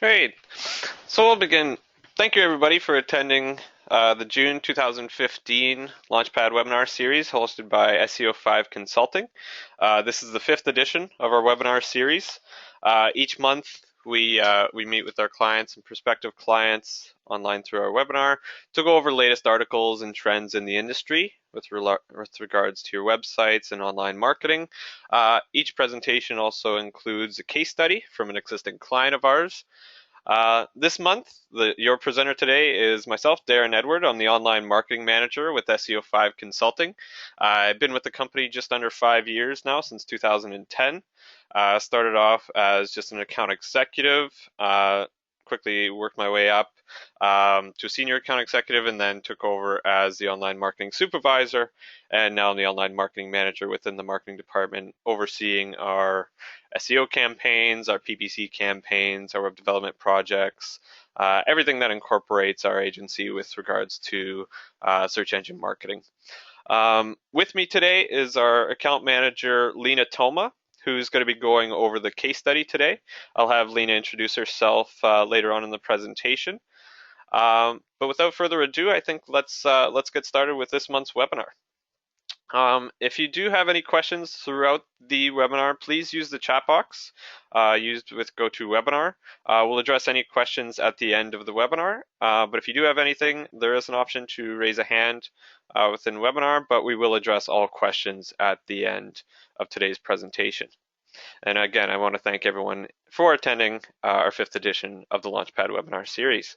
Great. So we'll begin. Thank you, everybody, for attending the June 2015 LaunchPad webinar series hosted by SEO5 Consulting. This is the fifth edition of our webinar series. Each month, we meet with our clients and prospective clients online through our webinar to go over latest articles and trends in the industry with regards to your websites and online marketing. Each presentation also includes a case study from an existing client of ours. This month, your presenter today is myself, Darren Edward. I'm the online marketing manager with SEO5 Consulting. I've been with the company just under 5 years now, since 2010. Started off as just an account executive, quickly worked my way up to a senior account executive, and then took over as the online marketing supervisor, and now I'm the online marketing manager within the marketing department, overseeing our SEO campaigns, our PPC campaigns, our web development projects, everything that incorporates our agency with regards to search engine marketing. With me today is our account manager, Lena Toma, who's going to be going over the case study today. I'll have Lena introduce herself later on in the presentation. But without further ado, I think let's get started with this month's webinar. If you do have any questions throughout the webinar, please use the chat box used with GoToWebinar. We'll address any questions at the end of the webinar. But if you do have anything, there is an option to raise a hand within webinar, but we will address all questions at the end of today's presentation. And again, I want to thank everyone for attending our fifth edition of the LaunchPad webinar series.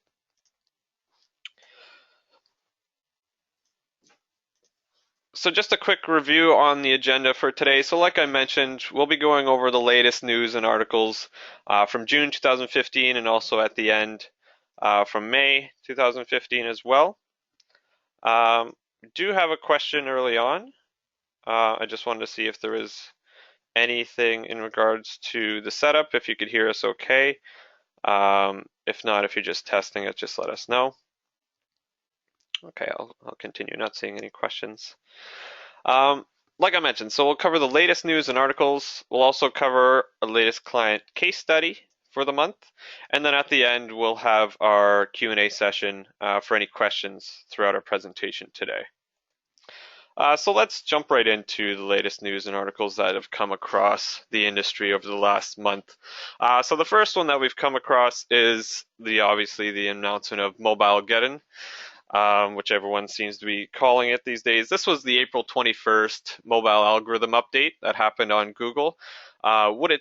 So just a quick review on the agenda for today. So like I mentioned, we'll be going over the latest news and articles from June 2015 and also at the end from May 2015 as well. Do have a question early on. I just wanted to see if there is anything in regards to the setup, if you could hear us okay. If not, if you're just testing it, just let us know. Okay, I'll continue, not seeing any questions. Like I mentioned, so we'll cover the latest news and articles. We'll also cover our latest client case study for the month. And then at the end, we'll have our Q&A session for any questions throughout our presentation today. So let's jump right into the latest news and articles that have come across the industry over the last month. So the first one that we've come across is obviously the announcement of Mobilegeddon, which everyone seems to be calling it these days. This was the April 21st mobile algorithm update that happened on Google. What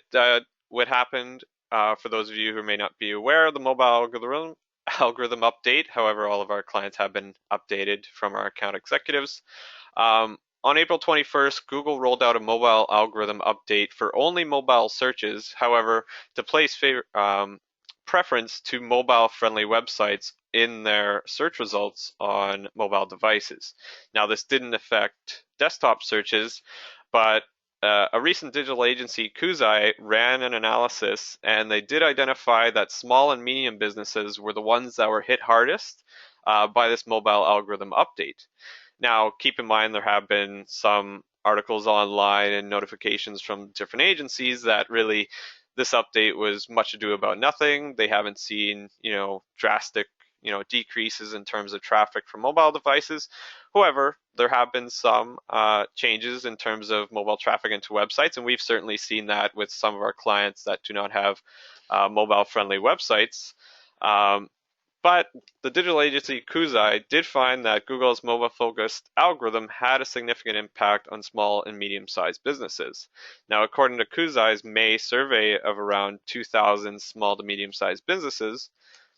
happened, for those of you who may not be aware, the mobile algorithm update, however, all of our clients have been updated from our account executives. On April 21st, Google rolled out a mobile algorithm update for only mobile searches. However, to place preference to mobile-friendly websites in their search results on mobile devices. Now, this didn't affect desktop searches, but a recent digital agency, Kuzai, ran an analysis, and they did identify that small and medium businesses were the ones that were hit hardest by this mobile algorithm update. Now, keep in mind there have been some articles online and notifications from different agencies that really this update was much ado about nothing. They haven't seen, drastic, decreases in terms of traffic from mobile devices. However, there have been some changes in terms of mobile traffic into websites, and we've certainly seen that with some of our clients that do not have mobile-friendly websites. But the digital agency Kuzai did find that Google's mobile-focused algorithm had a significant impact on small and medium-sized businesses. Now, according to Kuzai's May survey of around 2,000 small to medium-sized businesses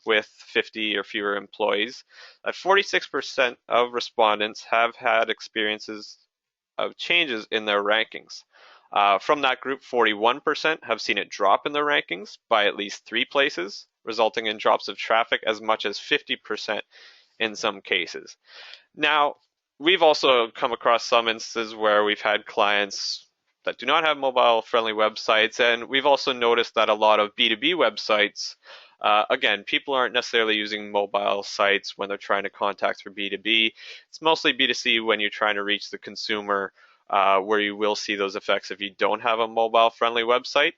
with 50 or fewer employees, that 46% of respondents have had experiences of changes in their rankings. From that group, 41% have seen it drop in their rankings by at least 3 places, resulting in drops of traffic as much as 50% in some cases. Now, we've also come across some instances where we've had clients that do not have mobile-friendly websites, and we've also noticed that a lot of B2B websites, again, people aren't necessarily using mobile sites when they're trying to contact for B2B. It's mostly B2C when you're trying to reach the consumer, where you will see those effects if you don't have a mobile-friendly website.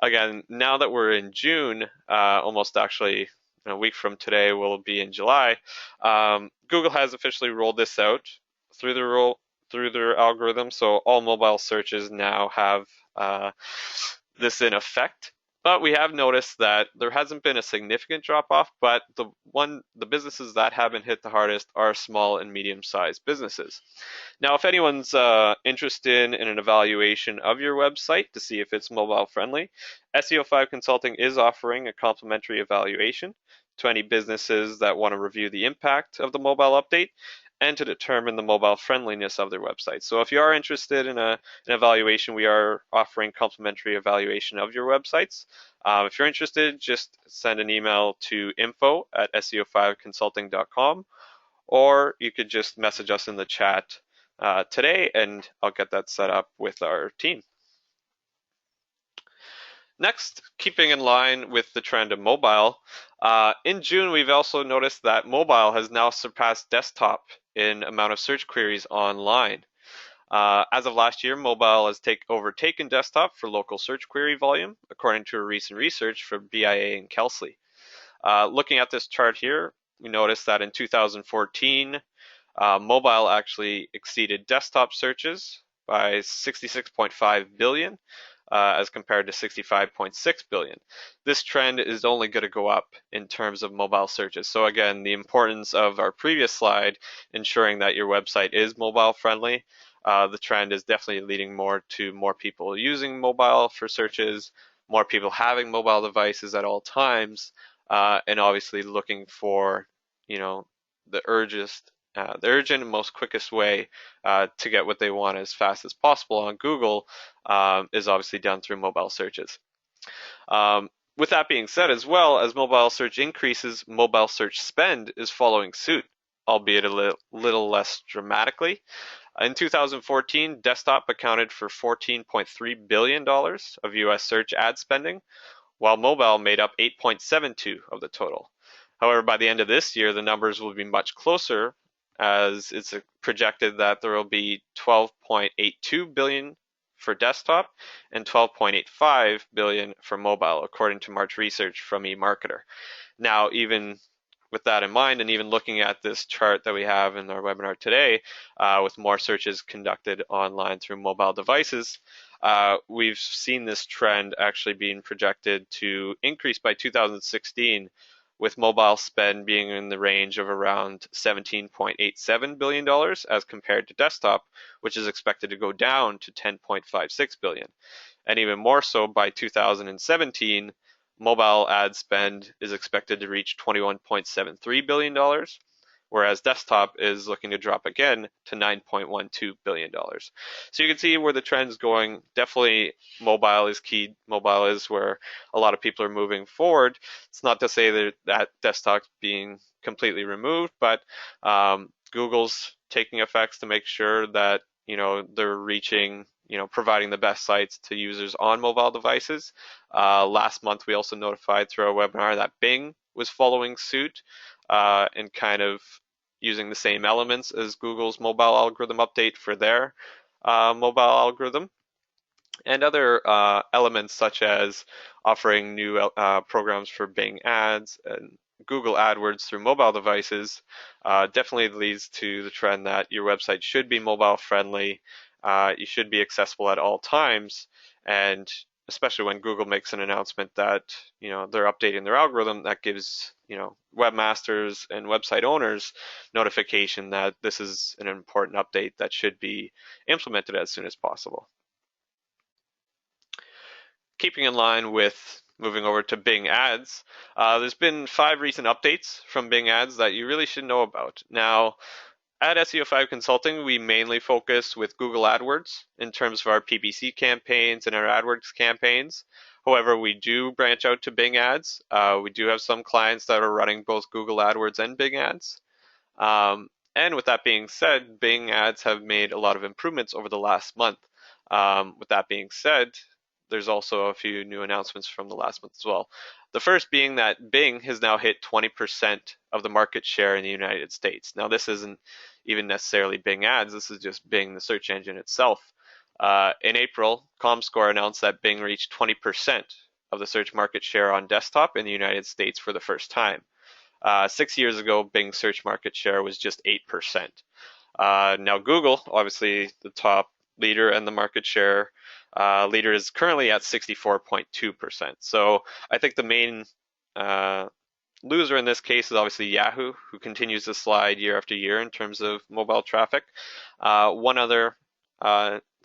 Again, now that we're in June, almost actually a week from today, we'll be in July. Google has officially rolled this out through the through their algorithm, so all mobile searches now have this in effect. But we have noticed that there hasn't been a significant drop off, but the businesses that have been hit the hardest are small and medium sized businesses. Now, if anyone's interested in an evaluation of your website to see if it's mobile friendly, SEO5 Consulting is offering a complimentary evaluation to any businesses that want to review the impact of the mobile update and to determine the mobile friendliness of their website. So if you are interested in an evaluation, we are offering complimentary evaluation of your websites. If you're interested, just send an email to info@seo5consulting.com, or you could just message us in the chat today, and I'll get that set up with our team. Next, keeping in line with the trend of mobile, in June we've also noticed that mobile has now surpassed desktop in amount of search queries online. As of last year, mobile has overtaken desktop for local search query volume, according to a recent research from BIA and Kelsey. Looking at this chart here, we notice that in 2014, mobile actually exceeded desktop searches by 66.5 billion, as compared to 65.6 billion. This trend is only going to go up in terms of mobile searches. So again, the importance of our previous slide, ensuring that your website is mobile friendly, the trend is definitely leading more to more people using mobile for searches, more people having mobile devices at all times, and obviously looking for, the urgent and most quickest way to get what they want as fast as possible on Google is obviously done through mobile searches. With that being said, as well as mobile search increases, mobile search spend is following suit, albeit a little less dramatically. In 2014, desktop accounted for $14.3 billion of US search ad spending, while mobile made up 8.72 of the total. However, by the end of this year, the numbers will be much closer, as it's projected that there will be 12.82 billion for desktop and 12.85 billion for mobile, according to March research from eMarketer. Now, even with that in mind, and even looking at this chart that we have in our webinar today, with more searches conducted online through mobile devices, we've seen this trend actually being projected to increase by 2016, with mobile spend being in the range of around $17.87 billion as compared to desktop, which is expected to go down to $10.56 billion. And even more so by 2017, mobile ad spend is expected to reach $21.73 billion, whereas desktop is looking to drop again to $9.12 billion. So you can see where the trend's going. Definitely mobile is key. Mobile is where a lot of people are moving forward. It's not to say that desktop's being completely removed, but Google's taking effects to make sure that they're reaching, providing the best sites to users on mobile devices. Last month, we also notified through our webinar that Bing was following suit and kind of using the same elements as Google's mobile algorithm update for their mobile algorithm. And other elements such as offering new programs for Bing ads and Google AdWords through mobile devices definitely leads to the trend that your website should be mobile friendly. You should be accessible at all times, and especially when Google makes an announcement that they're updating their algorithm, that gives webmasters and website owners notification that this is an important update that should be implemented as soon as possible. Keeping in line with moving over to Bing Ads, there's been 5 recent updates from Bing Ads that you really should know about. Now, at SEO5 Consulting, we mainly focus with Google AdWords in terms of our PPC campaigns and our AdWords campaigns. However, we do branch out to Bing Ads. We do have some clients that are running both Google AdWords and Bing Ads. And with that being said, Bing Ads have made a lot of improvements over the last month. With that being said, there's also a few new announcements from the last month as well. The first being that Bing has now hit 20% of the market share in the United States. Now, this isn't even necessarily Bing Ads. This is just Bing, the search engine itself. In April, ComScore announced that Bing reached 20% of the search market share on desktop in the United States for the first time. 6 years ago, Bing search market share was just 8%. Now Google, obviously the top leader and the market share leader, is currently at 64.2%. So I think the main loser in this case is obviously Yahoo, who continues to slide year after year in terms of mobile traffic. One other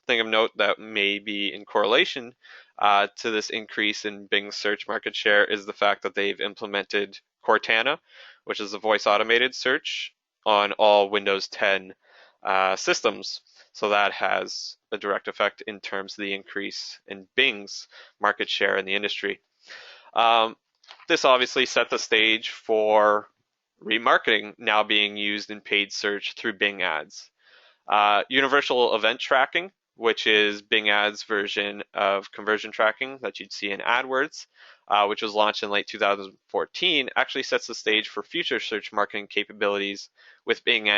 thing of note that may be in correlation to this increase in Bing's search market share is the fact that they've implemented Cortana, which is a voice automated search on all Windows 10 systems. So that has a direct effect in terms of the increase in Bing's market share in the industry. This obviously set the stage for remarketing now being used in paid search through Bing ads. Universal event tracking, which is Bing ads version of conversion tracking that you'd see in AdWords, which was launched in late 2014, actually sets the stage for future search marketing capabilities with Bing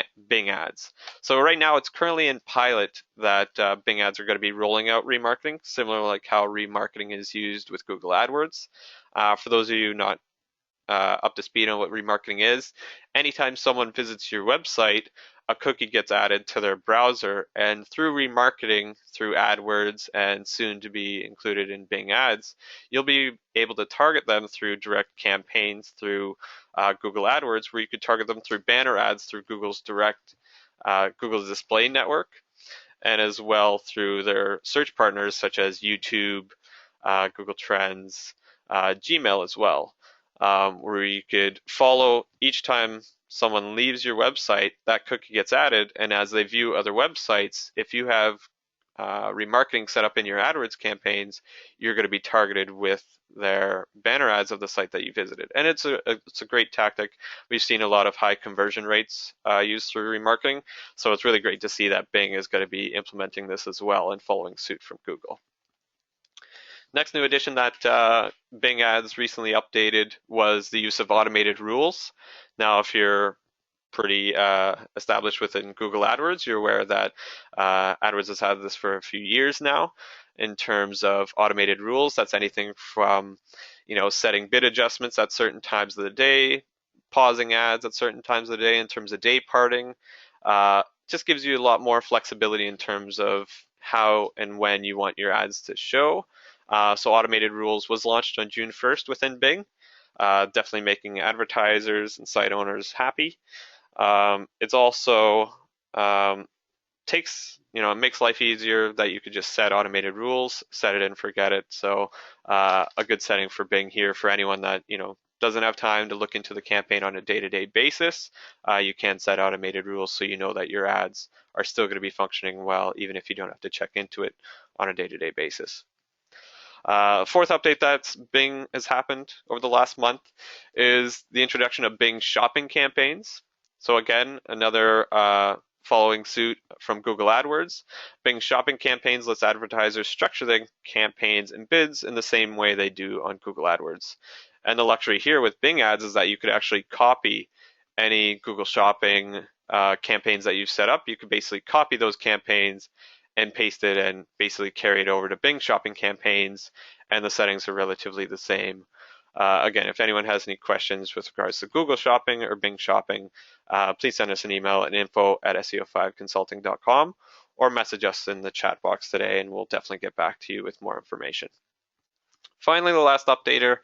ads. So right now it's currently in pilot that Bing ads are going to be rolling out remarketing, similar like how remarketing is used with Google AdWords. For those of you not up to speed on what remarketing is, anytime someone visits your website, a cookie gets added to their browser, and through remarketing, through AdWords, and soon to be included in Bing ads, you'll be able to target them through direct campaigns through Google AdWords, where you could target them through banner ads through Google's Google's display network, and as well through their search partners such as YouTube, Google Trends, Gmail as well, where you could follow each time someone leaves your website, that cookie gets added, and as they view other websites, if you have remarketing set up in your AdWords campaigns, you're going to be targeted with their banner ads of the site that you visited. And it's a great tactic. We've seen a lot of high conversion rates used through remarketing, so it's really great to see that Bing is going to be implementing this as well and following suit from Google. Next new addition that Bing ads recently updated was the use of automated rules. Now, if you're pretty established within Google AdWords, you're aware that AdWords has had this for a few years now in terms of automated rules. That's anything from, setting bid adjustments at certain times of the day, pausing ads at certain times of the day in terms of day parting. Just gives you a lot more flexibility in terms of how and when you want your ads to show. So automated rules was launched on June 1st within Bing, definitely making advertisers and site owners happy. It's also it makes life easier that you could just set automated rules, set it and forget it. So a good setting for Bing here for anyone that doesn't have time to look into the campaign on a day-to-day basis. You can set automated rules so you know that your ads are still going to be functioning well, even if you don't have to check into it on a day-to-day basis. Fourth update that Bing has happened over the last month is the introduction of Bing shopping campaigns. So again, another following suit from Google AdWords. Bing shopping campaigns lets advertisers structure their campaigns and bids in the same way they do on Google AdWords. And the luxury here with Bing ads is that you could actually copy any Google shopping campaigns that you've set up. You could basically copy those campaigns and paste it and basically carry it over to Bing shopping campaigns, and the settings are relatively the same. Again, if anyone has any questions with regards to Google Shopping or Bing Shopping, please send us an email at info@seo5consulting.com or message us in the chat box today, and we'll definitely get back to you with more information. Finally, the last update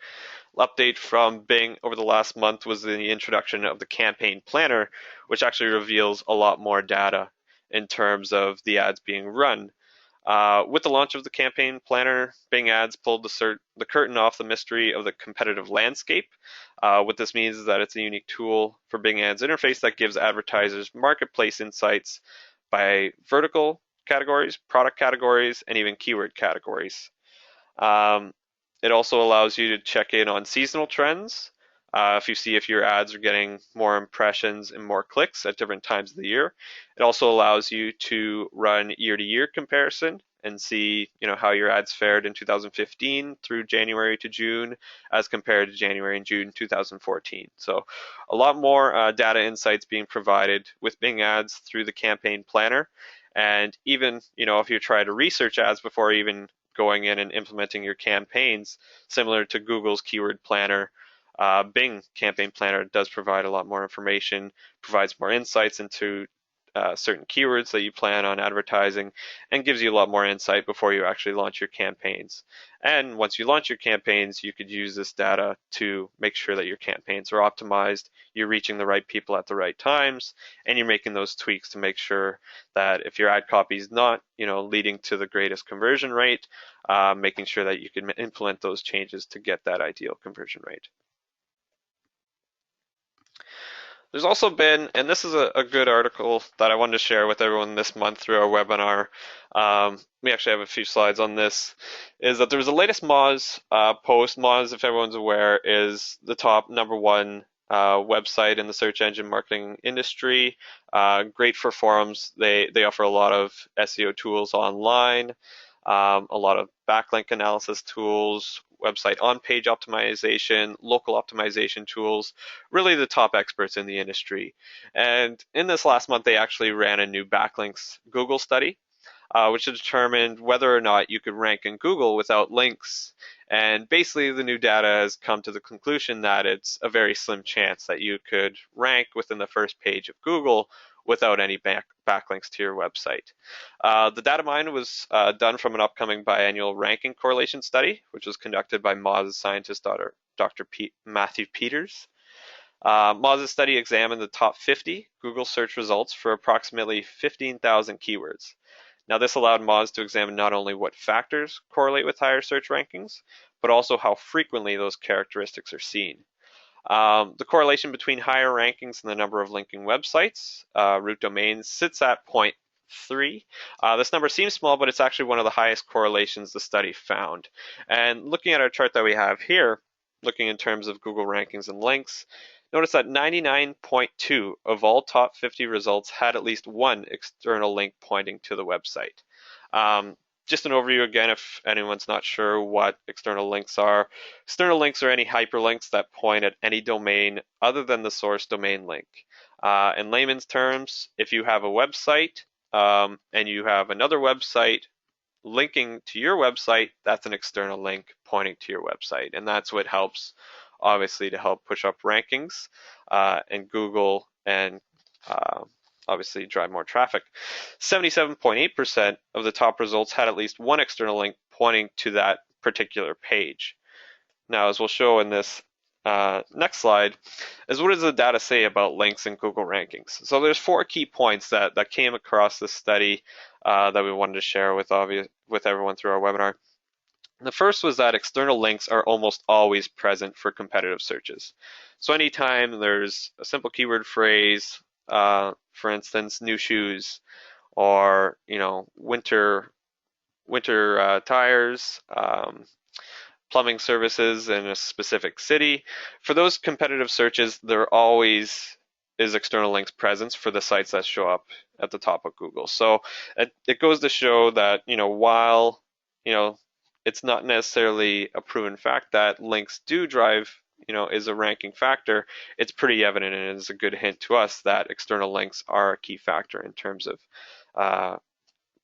from Bing over the last month was the introduction of the Campaign Planner, which actually reveals a lot more data in terms of the ads being run. With the launch of the Campaign Planner, Bing ads pulled the curtain off the mystery of the competitive landscape. What this means is that it's a unique tool for Bing ads interface that gives advertisers marketplace insights by vertical categories, product categories, and even keyword categories. It also allows you to check in on seasonal trends. If you see if your ads are getting more impressions and more clicks at different times of the year. It also allows you to run year-to-year comparison and see how your ads fared in 2015 through January to June as compared to January and June 2014. So a lot more data insights being provided with Bing ads through the Campaign Planner. And even if you try to research ads before even going in and implementing your campaigns, similar to Google's Keyword Planner. Bing Campaign Planner does provide a lot more information, provides more insights into certain keywords that you plan on advertising, and gives you a lot more insight before you actually launch your campaigns. And once you launch your campaigns, you could use this data to make sure that your campaigns are optimized, you're reaching the right people at the right times, and you're making those tweaks to make sure that if your ad copy is not, leading to the greatest conversion rate, making sure that you can implement those changes to get that ideal conversion rate. There's also been, and this is a good article that I wanted to share with everyone this month through our webinar. We actually have a few slides on this, is that there was a latest Moz post. Moz, if everyone's aware, is the top #1 website in the search engine marketing industry. Great for forums. They offer a lot of SEO tools online, a lot of backlink analysis tools, website on-page optimization, local optimization tools, really the top experts in the industry. And in this last month, they actually ran a new backlinks Google study, which determined whether or not you could rank in Google without links. And basically, the new data has come to the conclusion that it's a very slim chance that you could rank within the first page of Google without any backlinks to your website. The data mine was done from an upcoming biannual ranking correlation study, which was conducted by Moz's scientist Dr. Matthew Peters. Moz's study examined the top 50 Google search results for approximately 15,000 keywords. Now, this allowed Moz to examine not only what factors correlate with higher search rankings, but also how frequently those characteristics are seen. The correlation between higher rankings and the number of linking websites, root domains, sits at 0.3. This number seems small, but it's actually one of the highest correlations the study found. And looking at our chart that we have here, looking in terms of Google rankings and links, notice that 99.2 of all top 50 results had at least one external link pointing to the website. Just an overview again, if anyone's not sure what external links are. External links are any hyperlinks that point at any domain other than the source domain link. In layman's terms, if you have a website and you have another website linking to your website, that's an external link pointing to your website. And that's what helps, obviously, to help push up rankings in Google and obviously drive more traffic. 77.8% of the top results had at least one external link pointing to that particular page. Now, as we'll show in this next slide, is what does the data say about links in Google rankings? So there's 4 key points that came across this study that we wanted to share with everyone through our webinar. The first was that external links are almost always present for competitive searches. So anytime there's a simple keyword phrase, for instance, new shoes, or winter tires, plumbing services in a specific city, for those competitive searches, there always is external links presence for the sites that show up at the top of Google. So it goes to show that while it's not necessarily a proven fact that links do drive is a ranking factor, it's pretty evident and is a good hint to us that external links are a key factor in terms of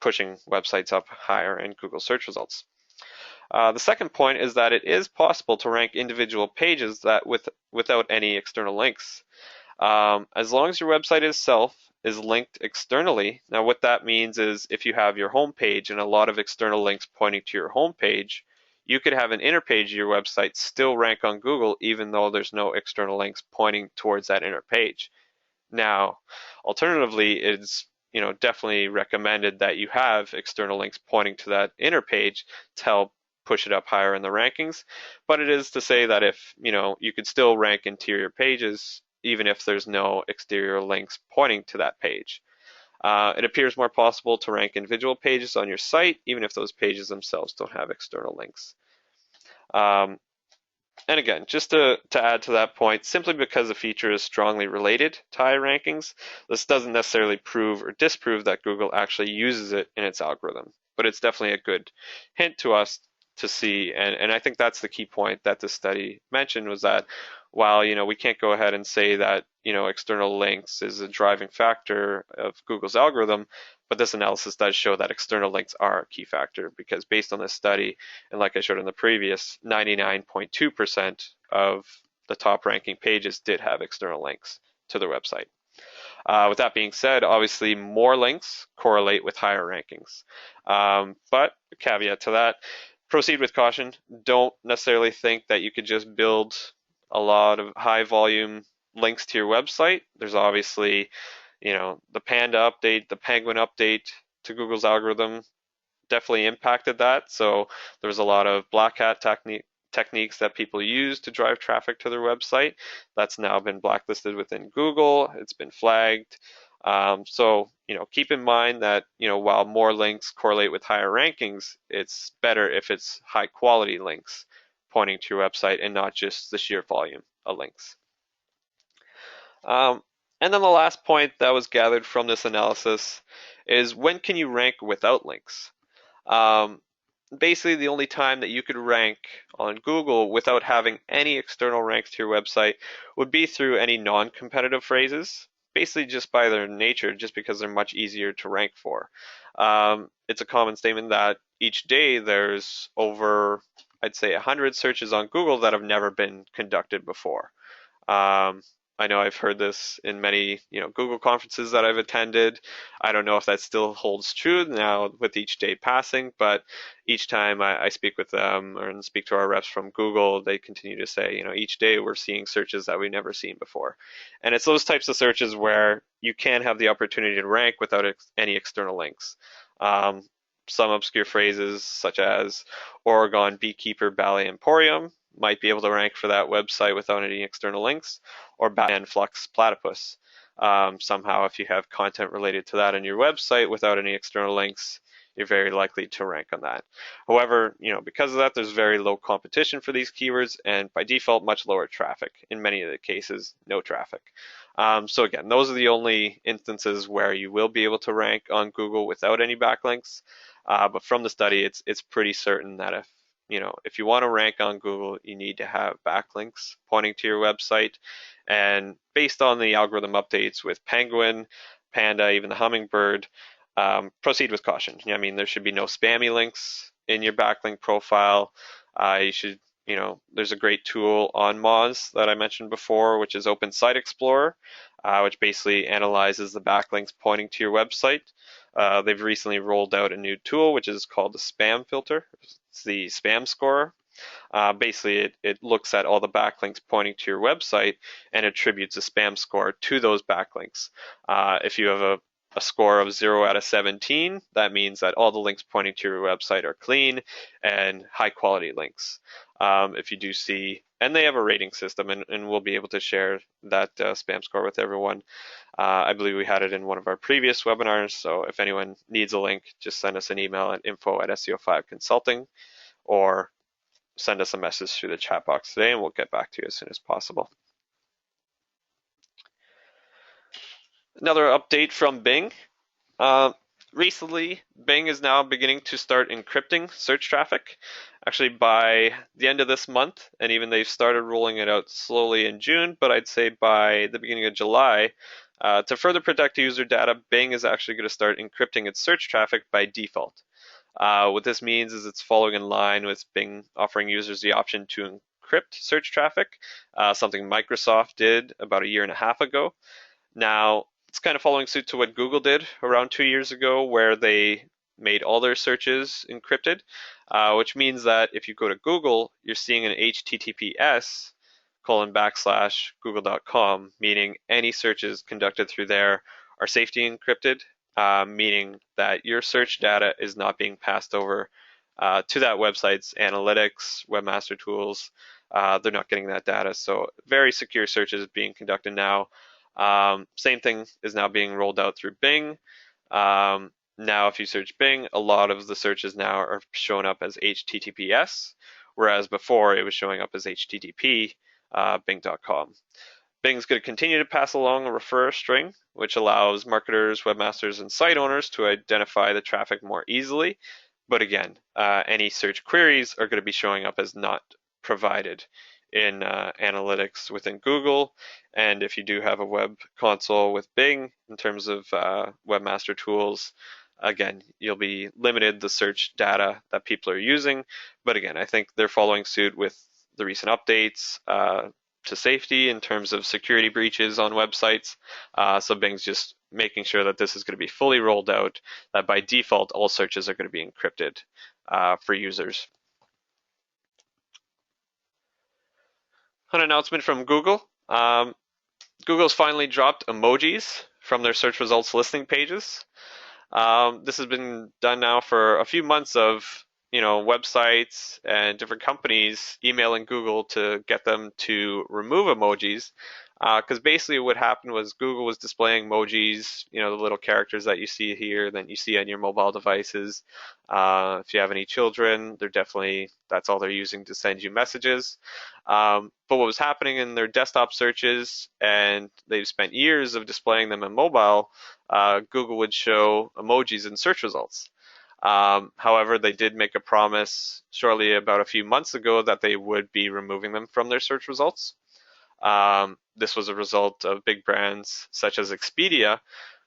pushing websites up higher in Google search results. The second point is that it is possible to rank individual pages that without any external links. As long as your website itself is linked externally. Now what that means is if you have your home page and a lot of external links pointing to your home page, you could have an inner page of your website still rank on Google even though there's no external links pointing towards that inner page. Now, alternatively, it's definitely recommended that you have external links pointing to that inner page to help push it up higher in the rankings. But it is to say that if you could still rank interior pages even if there's no exterior links pointing to that page. It appears more possible to rank individual pages on your site, even if those pages themselves don't have external links. And again, just to add to that point, simply because a feature is strongly related to high rankings, this doesn't necessarily prove or disprove that Google actually uses it in its algorithm. But it's definitely a good hint to us to see, and I think that's the key point that the study mentioned, was that while we can't go ahead and say that external links is a driving factor of Google's algorithm, But this analysis does show that external links are a key factor because based on this study, and like I showed in the previous, 99.2% of the top ranking pages did have external links to their website. With that being said, obviously more links correlate with higher rankings. But caveat to that, proceed with caution. Don't necessarily think that you could just build a lot of high volume links to your website. There's obviously, the Panda update, the Penguin update to Google's algorithm definitely impacted that. So there was a lot of black hat techniques that people use to drive traffic to their website. That's now been blacklisted within Google. It's been flagged. So, keep in mind that, while more links correlate with higher rankings, it's better if it's high quality links pointing to your website and not just the sheer volume of links. And then the last point that was gathered from this analysis is when can you rank without links? Um, Basically, the only time that you could rank on Google without having any external ranks to your website would be through any non-competitive phrases, basically just by their nature, just because they're much easier to rank for. It's a common statement that each day there's over, I'd say, 100 searches on Google that have never been conducted before. Um, I know I've heard this in many, Google conferences that I've attended. I don't know if that still holds true now with each day passing, but each time I speak with them or speak to our reps from Google, they continue to say, each day we're seeing searches that we've never seen before. And it's those types of searches where you can have the opportunity to rank without any external links. Um, some obscure phrases such as Oregon Beekeeper Ballet Emporium might be able to rank for that website without any external links, or Batman Flux Platypus. Somehow, if you have content related to that on your website without any external links, you're very likely to rank on that. However, because of that, there's very low competition for these keywords, and by default, much lower traffic. In many of the cases, no traffic. So again, those are the only instances where you will be able to rank on Google without any backlinks. But from the study, it's pretty certain that if you want to rank on Google, you need to have backlinks pointing to your website. And based on the algorithm updates with Penguin, Panda, even the Hummingbird, proceed with caution. I mean, there should be no spammy links in your backlink profile. You should, there's a great tool on Moz that I mentioned before, which is Open Site Explorer, which basically analyzes the backlinks pointing to your website. They've recently rolled out a new tool, which is called the spam filter. It's the spam scorer. Basically, it looks at all the backlinks pointing to your website and attributes a spam score to those backlinks. If you have a score of 0 out of 17, that means that all the links pointing to your website are clean and high quality links. If you do see, and they have a rating system, and we'll be able to share that spam score with everyone. I believe we had it in one of our previous webinars, so if anyone needs a link, just send us an email at info@SEO5consulting, or send us a message through the chat box today, and we'll get back to you as soon as possible. Another update from Bing. Recently, Bing is now beginning to start encrypting search traffic. Actually, by the end of this month, and even they've started rolling it out slowly in June, but I'd say by the beginning of July, to further protect user data, Bing is actually going to start encrypting its search traffic by default. What this means is it's following in line with Bing offering users the option to encrypt search traffic, something Microsoft did about a year and a half ago. Now, it's kind of following suit to what Google did around 2 years ago, where they made all their searches encrypted, which means that if you go to Google, you're seeing an HTTPS :/google.com, meaning any searches conducted through there are safety encrypted, meaning that your search data is not being passed over to that website's analytics, webmaster tools. They're not getting that data. So very secure searches being conducted now. Same thing is now being rolled out through Bing. Now, if you search Bing, a lot of the searches now are showing up as HTTPS, whereas before it was showing up as HTTP, Bing.com. Bing's going to continue to pass along a refer string, which allows marketers, webmasters, and site owners to identify the traffic more easily. But again, any search queries are going to be showing up as not provided in analytics within Google. And if you do have a web console with Bing in terms of webmaster tools, again, you'll be limited the search data that people are using. But again, I think they're following suit with the recent updates to safety in terms of security breaches on websites. So Bing's just making sure that this is going to be fully rolled out, that by default, all searches are going to be encrypted for users. An announcement from Google. Google's finally dropped emojis from their search results listing pages. This has been done now for a few months of websites and different companies emailing Google to get them to remove emojis. Because basically what happened was Google was displaying emojis, the little characters that you see here, that you see on your mobile devices. If you have any children, that's all they're using to send you messages. But what was happening in their desktop searches, and they've spent years of displaying them in mobile, Google would show emojis in search results. However, they did make a promise shortly about a few months ago that they would be removing them from their search results. This was a result of big brands such as Expedia,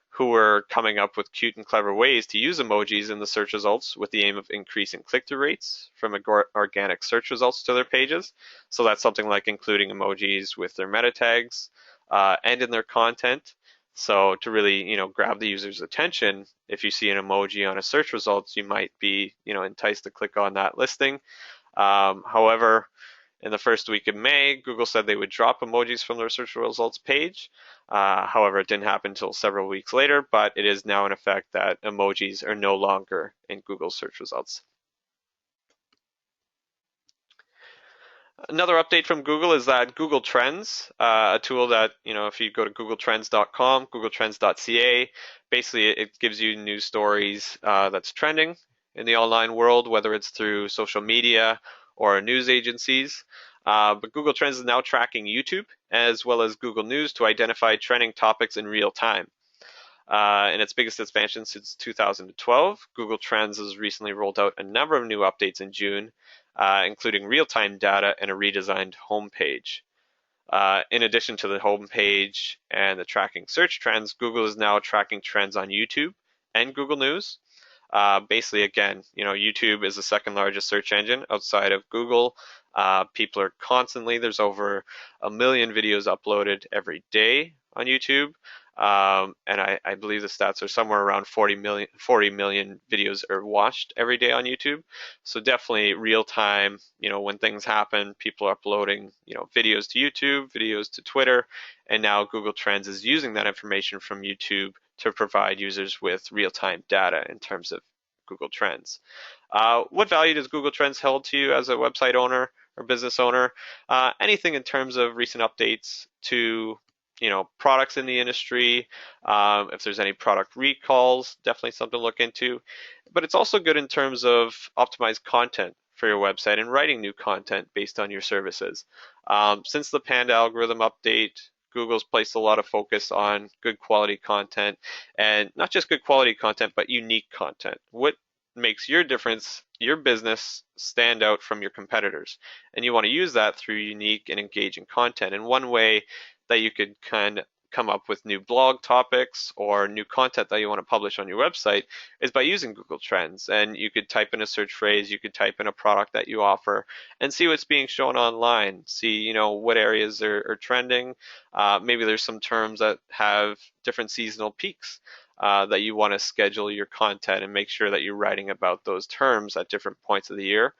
who were coming up with cute and clever ways to use emojis in the search results with the aim of increasing click-through rates from organic search results to their pages. So that's something like including emojis with their meta tags and in their content. So to really, grab the user's attention, if you see an emoji on a search results, you might be, enticed to click on that listing. However, in the first week of May, Google said they would drop emojis from their search results page. However, it didn't happen until several weeks later, but it is now in effect that emojis are no longer in Google search results. Another update from Google is that Google Trends, a tool that, if you go to googletrends.com, googletrends.ca, basically it gives you news stories that's trending in the online world, whether it's through social media or news agencies. But Google Trends is now tracking YouTube as well as Google News to identify trending topics in real time. In its biggest expansion since 2012, Google Trends has recently rolled out a number of new updates in June, including real-time data and a redesigned homepage. In addition to the homepage and the tracking search trends, Google is now tracking trends on YouTube and Google News. Basically, again, YouTube is the second largest search engine outside of Google. People are there's over 1 million videos uploaded every day on YouTube. And I believe the stats are somewhere around 40 million videos are watched every day on YouTube. So definitely real time, when things happen, people are uploading, videos to YouTube, videos to Twitter, and now Google Trends is using that information from YouTube to provide users with real-time data in terms of Google Trends. What value does Google Trends hold to you as a website owner or business owner? Anything in terms of recent updates to products in the industry. If there's any product recalls, definitely something to look into. But it's also good in terms of optimized content for your website and writing new content based on your services. Since the Panda algorithm update, Google's placed a lot of focus on good quality content, and not just good quality content, but unique content. What makes your business stand out from your competitors? And you want to use that through unique and engaging content. And one way that you could kind of come up with new blog topics or new content that you want to publish on your website is by using Google Trends. And you could type in a search phrase, you could type in a product that you offer and see what's being shown online, see what areas are trending. Maybe there's some terms that have different seasonal peaks that you want to schedule your content and make sure that you're writing about those terms at different points of the year.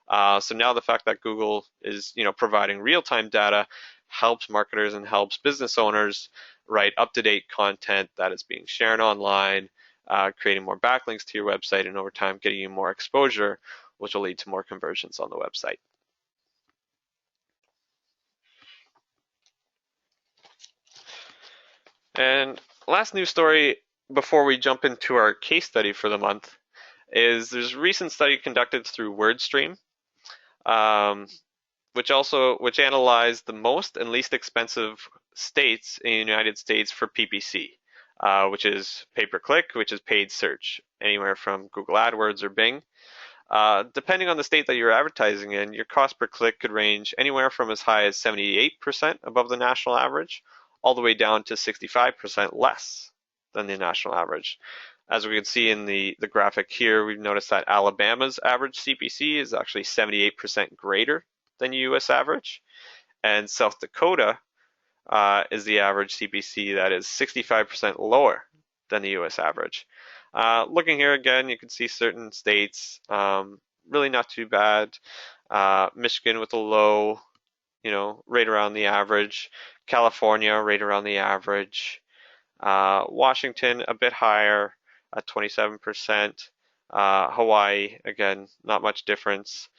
So now the fact that Google is providing real-time data helps marketers and helps business owners write up-to-date content that is being shared online, creating more backlinks to your website, and over time getting you more exposure, which will lead to more conversions on the website. And last news story before we jump into our case study for the month is there's a recent study conducted through WordStream, which analyzed the most and least expensive states in the United States for PPC, which is pay-per-click, which is paid search, anywhere from Google AdWords or Bing. Depending on the state that you're advertising in, your cost per click could range anywhere from as high as 78% above the national average, all the way down to 65% less than the national average. As we can see in the graphic here, we've noticed that Alabama's average CPC is actually 78% greater than the US average, and South Dakota is the average CPC that is 65% lower than the US average. Looking here again, you can see certain states really not too bad. Michigan with a low, right around the average. California right around the average. Washington a bit higher at 27%. Hawaii, again, not much difference.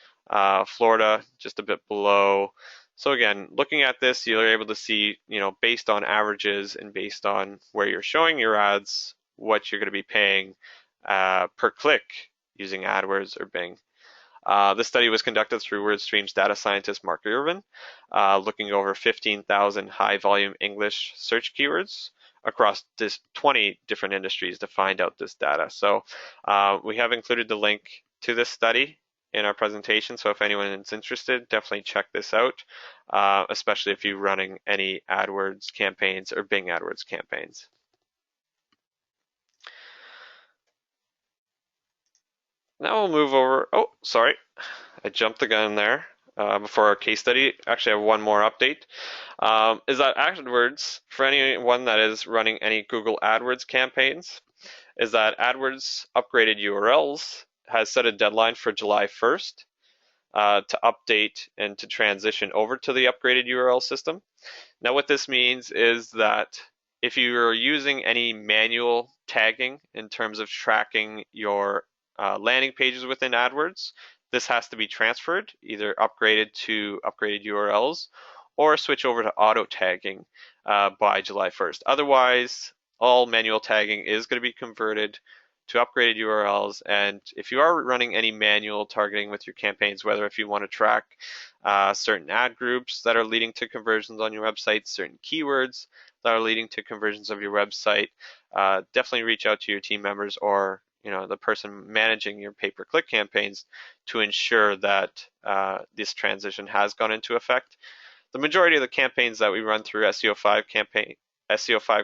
Florida just a bit below. So again, looking at this, you're able to see, based on averages and based on where you're showing your ads, what you're going to be paying per click using AdWords or Bing. This study was conducted through WordStream's data scientist Mark Irvin, looking over 15,000 high-volume English search keywords across 20 different industries to find out this data. So we have included the link to this study in our presentation, so if anyone is interested, definitely check this out, especially if you're running any AdWords campaigns or Bing AdWords campaigns. Now we'll move over. Oh, sorry, I jumped the gun there before our case study. Actually, I have one more update. Is that AdWords, for anyone that is running any Google AdWords campaigns, is that AdWords upgraded URLs has set a deadline for July 1st to update and to transition over to the upgraded URL system. Now what this means is that if you are using any manual tagging in terms of tracking your landing pages within AdWords, this has to be transferred, either upgraded to upgraded URLs or switch over to auto tagging by July 1st. Otherwise, all manual tagging is going to be converted to upgraded URLs. And if you are running any manual targeting with your campaigns, whether if you want to track certain ad groups that are leading to conversions on your website, certain keywords that are leading to conversions of your website, definitely reach out to your team members or the person managing your pay-per-click campaigns to ensure that this transition has gone into effect. The majority of the campaigns that we run through SEO5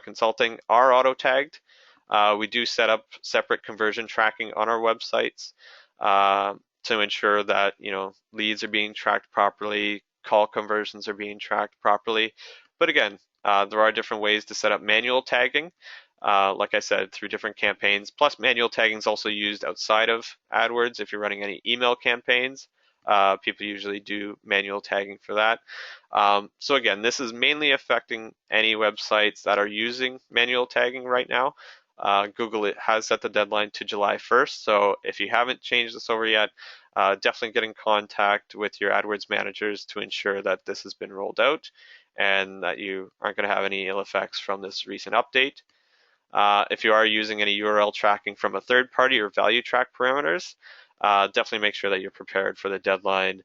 Consulting are auto-tagged. We do set up separate conversion tracking on our websites to ensure that leads are being tracked properly, call conversions are being tracked properly. But again, there are different ways to set up manual tagging. Like I said, through different campaigns. Plus, manual tagging is also used outside of AdWords. If you're running any email campaigns, people usually do manual tagging for that. So again, this is mainly affecting any websites that are using manual tagging right now. Google has set the deadline to July 1st. So if you haven't changed this over yet, definitely get in contact with your AdWords managers to ensure that this has been rolled out and that you aren't going to have any ill effects from this recent update. If you are using any URL tracking from a third party or value track parameters, definitely make sure that you're prepared for the deadline.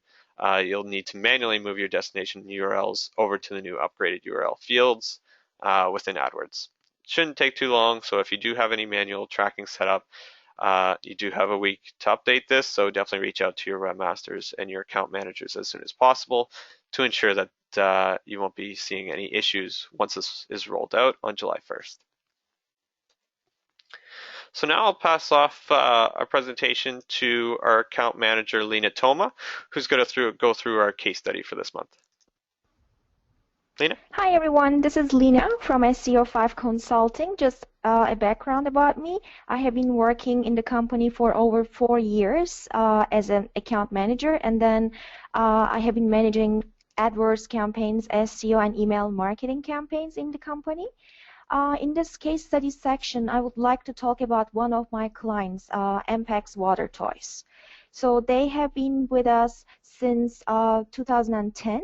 You'll need to manually move your destination URLs over to the new upgraded URL fields within AdWords. Shouldn't take too long, so if you do have any manual tracking set up, you do have a week to update this, so definitely reach out to your webmasters and your account managers as soon as possible to ensure that you won't be seeing any issues once this is rolled out on July 1st. So now I'll pass off our presentation to our account manager, Lena Toma, who's going to go through our case study for this month. Lena? Hi everyone, this is Lena from SEO5 Consulting. Just a background about me. I have been working in the company for over 4 years as an account manager, and then I have been managing AdWords campaigns, SEO and email marketing campaigns in the company. In this case study section, I would like to talk about one of my clients, MPEX Water Toys. So they have been with us since 2010.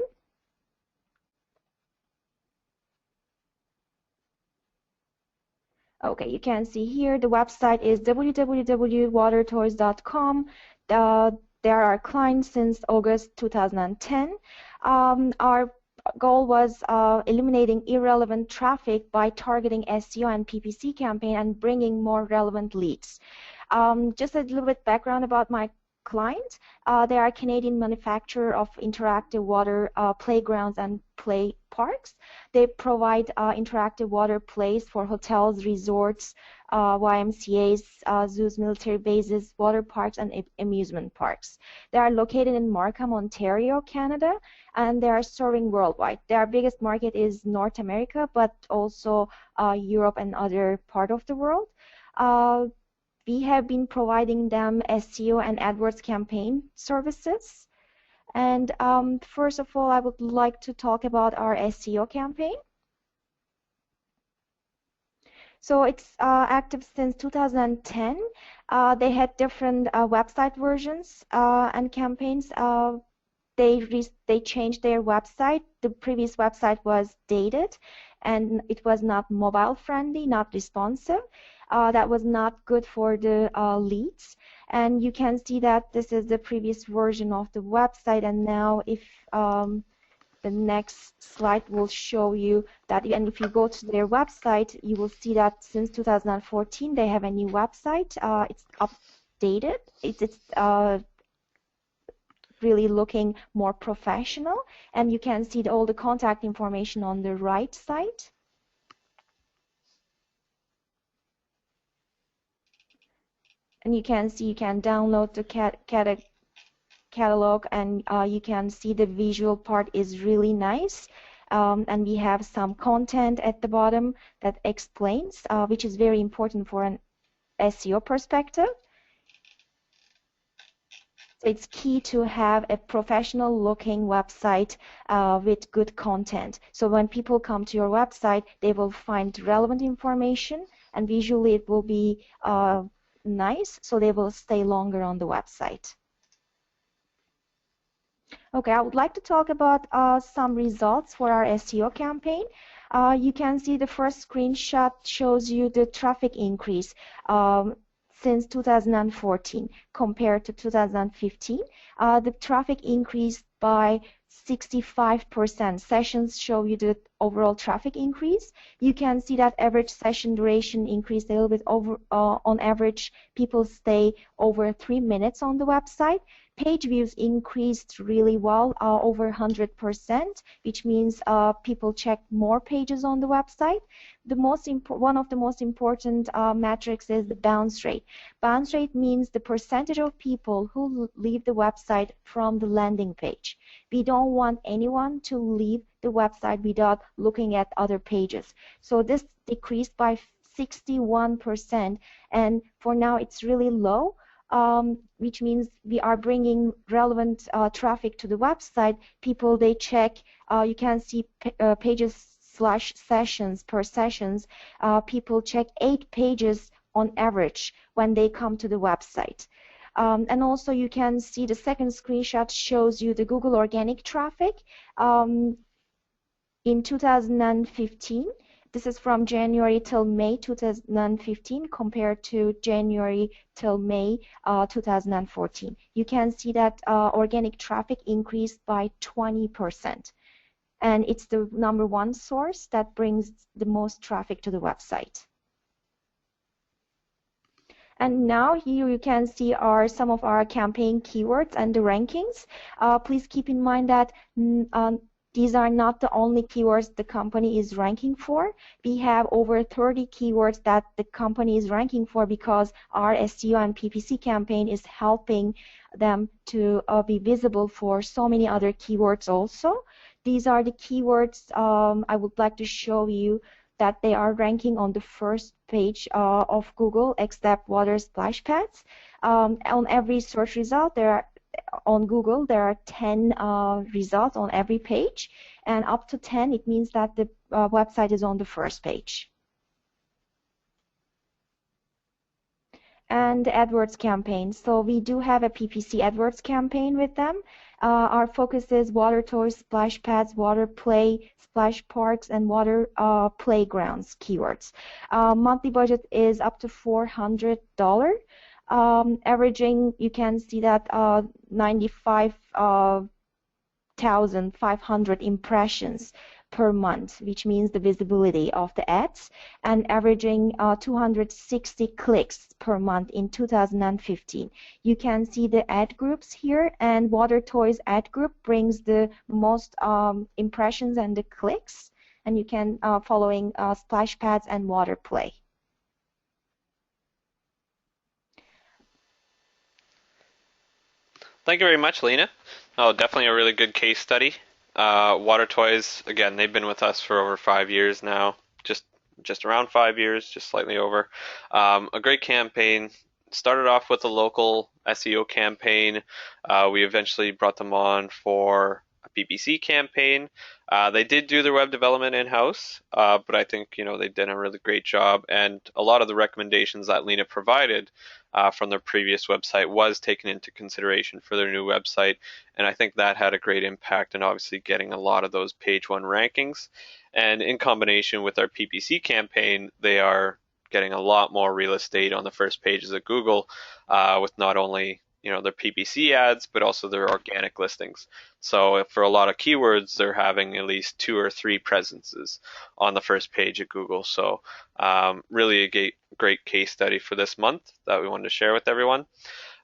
Okay, you can see here the website is www.watertoys.com. They are our clients since August 2010. Our goal was eliminating irrelevant traffic by targeting SEO and PPC campaign and bringing more relevant leads. Just a little bit background about my client. They are a Canadian manufacturer of interactive water playgrounds and play parks. They provide interactive water plays for hotels, resorts, YMCAs, zoos, military bases, water parks, and amusement parks. They are located in Markham, Ontario, Canada, and they are serving worldwide. Their biggest market is North America, but also Europe and other part of the world. We have been providing them SEO and AdWords campaign services. And first of all, I would like to talk about our SEO campaign. So it's active since 2010. They had different website versions and campaigns. They changed their website. The previous website was dated, and it was not mobile friendly, not responsive. That was not good for the leads. And you can see that this is the previous version of the website. And now, if the next slide will show you that, and if you go to their website, you will see that since 2014 they have a new website. It's updated. It's really looking more professional, and you can see all the contact information on the right side. And you can see you can download the catalog, and you can see the visual part is really nice. And we have some content at the bottom that explains, which is very important for an SEO perspective. So it's key to have a professional looking website with good content. So when people come to your website, they will find relevant information, and visually it will be nice, so they will stay longer on the website. Okay, I would like to talk about some results for our SEO campaign. You can see the first screenshot shows you the traffic increase since 2014 compared to 2015. The traffic increased by 65%. Sessions show you the overall traffic increase. You can see that average session duration increased a little bit over. On average, people stay over 3 minutes on the website. Page views increased really well, over 100%, which means people check more pages on the website. One of the most important metrics is the bounce rate. Bounce rate means the percentage of people who leave the website from the landing page. We don't want anyone to leave the website without looking at other pages. So this decreased by 61%, and for now it's really low. Which means we are bringing relevant traffic to the website. People, they check, you can see pages/sessions per sessions. People check 8 pages on average when they come to the website. And also you can see the second screenshot shows you the Google organic traffic. In 2015, this is from January till May 2015 compared to January till May 2014. You can see that organic traffic increased by 20%. And it's the #1 source that brings the most traffic to the website. And now here you can see some of our campaign keywords and the rankings. Please keep in mind that these are not the only keywords the company is ranking for. We have over 30 keywords that the company is ranking for because our SEO and PPC campaign is helping them to be visible for so many other keywords also. These are the keywords I would like to show you that they are ranking on the first page of Google, except water splash pads. On every search result, on Google, there are 10 results on every page, and up to 10, it means that the website is on the first page. And the AdWords campaign. So we do have a PPC AdWords campaign with them. Our focus is water toys, splash pads, water play, splash parks, and water playgrounds keywords. Monthly budget is up to $400. Averaging, you can see that 95,500 impressions per month, which means the visibility of the ads, and averaging 260 clicks per month in 2015. You can see the ad groups here, and Water Toys ad group brings the most impressions and the clicks, and you can following splash pads and water play. Thank you very much, Lena. Oh, definitely a really good case study. Water Toys, again, they've been with us for over 5 years now, just just around 5 years, just slightly over. A great campaign. Started off with a local SEO campaign. We eventually brought them on for a PPC campaign. They did do their web development in-house, but I think they did a really great job, and a lot of the recommendations that Lena provided from their previous website was taken into consideration for their new website, and I think that had a great impact in obviously getting a lot of those page one rankings. And in combination with our PPC campaign, they are getting a lot more real estate on the first pages of Google, with not only their PPC ads, but also their organic listings. So for a lot of keywords, they're having at least 2 or 3 presences on the first page of Google. So really a great case study for this month that we wanted to share with everyone.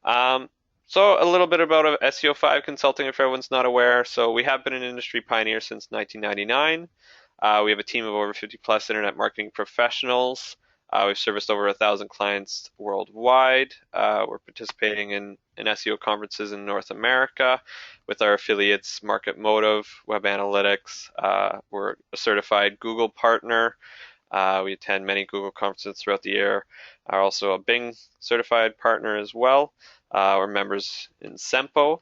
So a little bit about SEO5 consulting if everyone's not aware. So we have been an industry pioneer since 1999. We have a team of over 50 plus internet marketing professionals. We've serviced over 1,000 clients worldwide. We're participating in SEO conferences in North America with our affiliates Market Motive, Web Analytics. We're a certified Google partner. We attend many Google conferences throughout the year. Are also a Bing certified partner as well. We're members in SEMPO.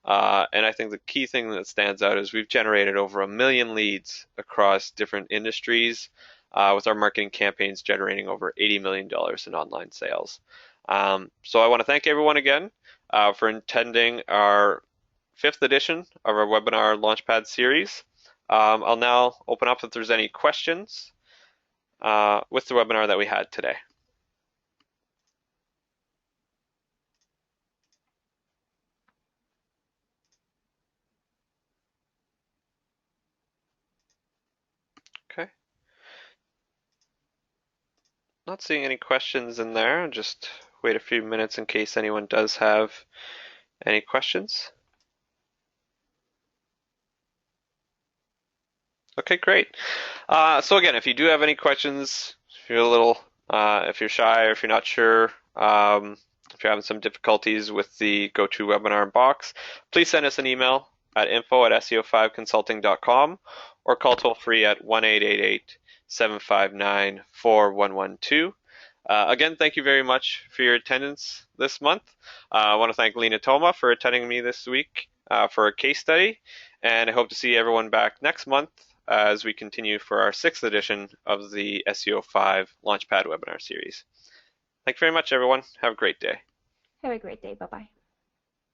And I think the key thing that stands out is we've generated over 1 million leads across different industries, with our marketing campaigns generating over $80 million in online sales. So I want to thank everyone again for attending our 5th edition of our webinar Launchpad series. I'll now open up if there's any questions with the webinar that we had today. Okay. Not seeing any questions in there. Just wait a few minutes in case anyone does have any questions. Okay, great. So again, if you do have any questions, if you're shy or if you're not sure, if you're having some difficulties with the GoToWebinar box, please send us an email at info@seo5consulting.com or call toll free at 1-888-759-4112. Again, thank you very much for your attendance this month. I want to thank Lena Toma for attending me this week for a case study, and I hope to see everyone back next month as we continue for our 6th edition of the SEO5 Launchpad webinar series. Thank you very much, everyone. Have a great day. Have a great day. Bye-bye.